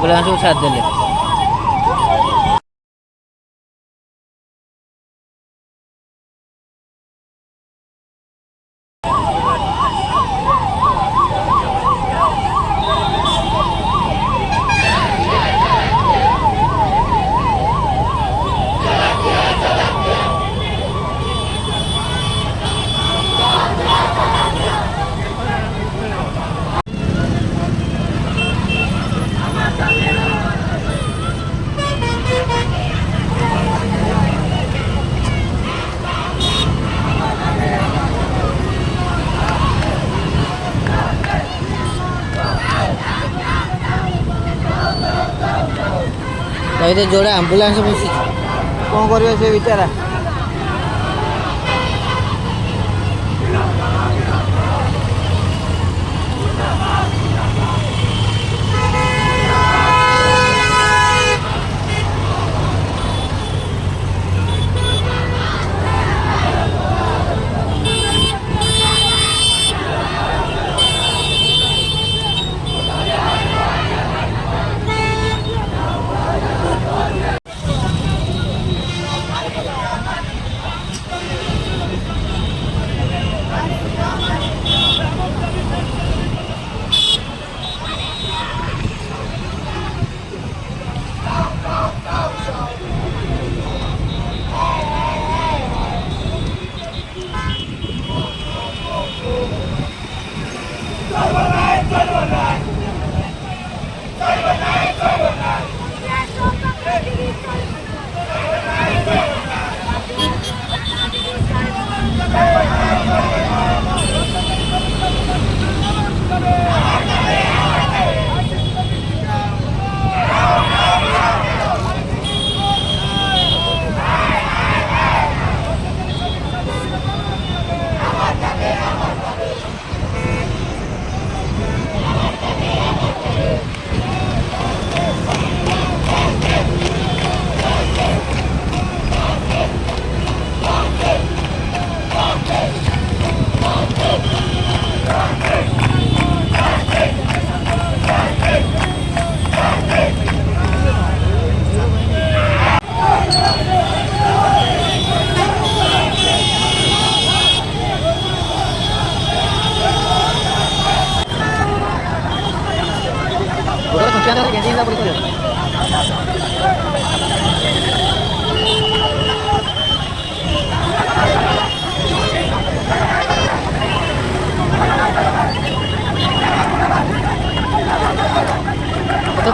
ଆମ୍ବୁଲାନ୍ସକୁ ଛାଡ଼ିଦେଲେ। ତା ଭିତରେ ଯୋଡ଼େ ଆମ୍ବୁଲାନ୍ସ ବସିଛି, କ'ଣ କରିବ ସେ ବିଚାରା।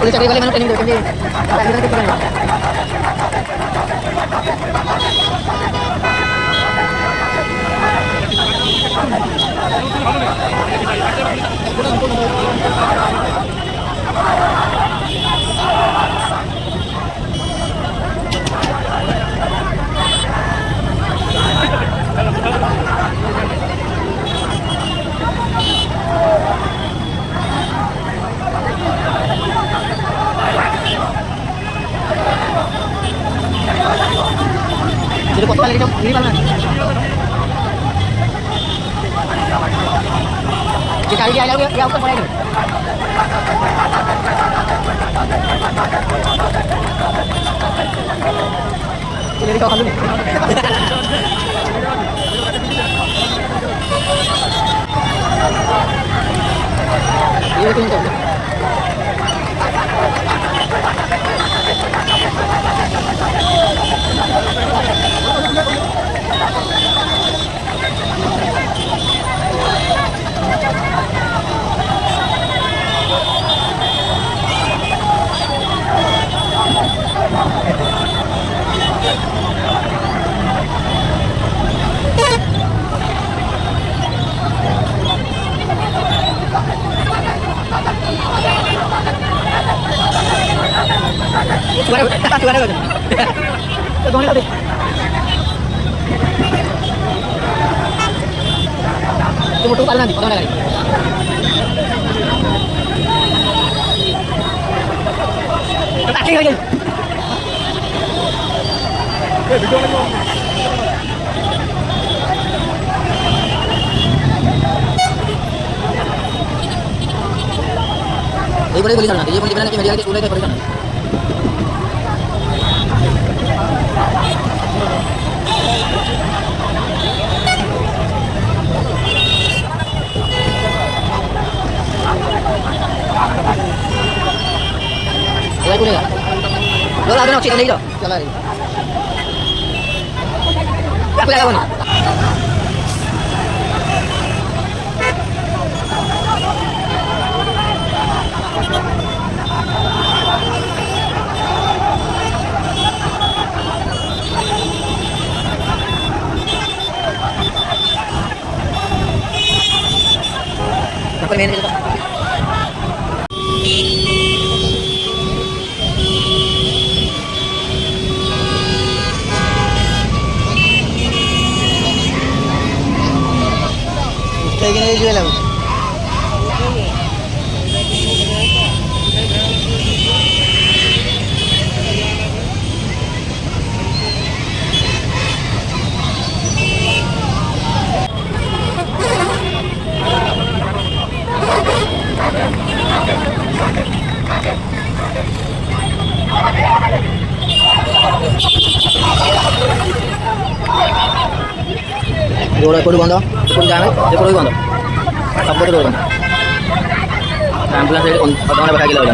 पुलिस चाकरी वाले मैंने ट्रेनिंग देते हैं चाकरी करके पकड़ना jadi kok lagi ini mana jika dia ada dia untuk mulai jadi kau dulu ini itu Gimana? Tunggu paling nanti, potong lagi. Kaki lagi. এইবারে বলি না, এই বলি না কি মেডিকেল স্কুলে তাই পড়ে না। এবার কোনে যা লোলা আদনা হচ্ছে নেই তো চলা রে কোনে লাগাবো না তারপর মেনে নিতে এখানে এই গেলাম रोड कोई बंद कोई जाने ये कोई बंद सब कुछ रोड बंद एम्बुलेंस अधघंटा बैठा के लगे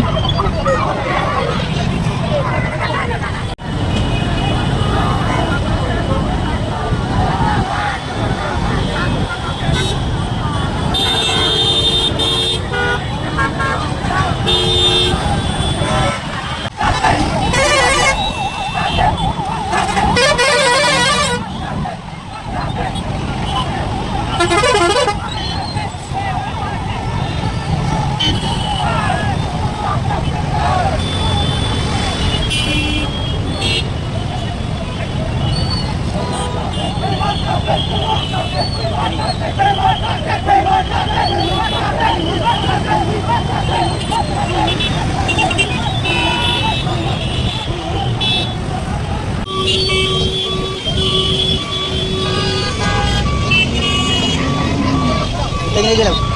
এখানে গেলাম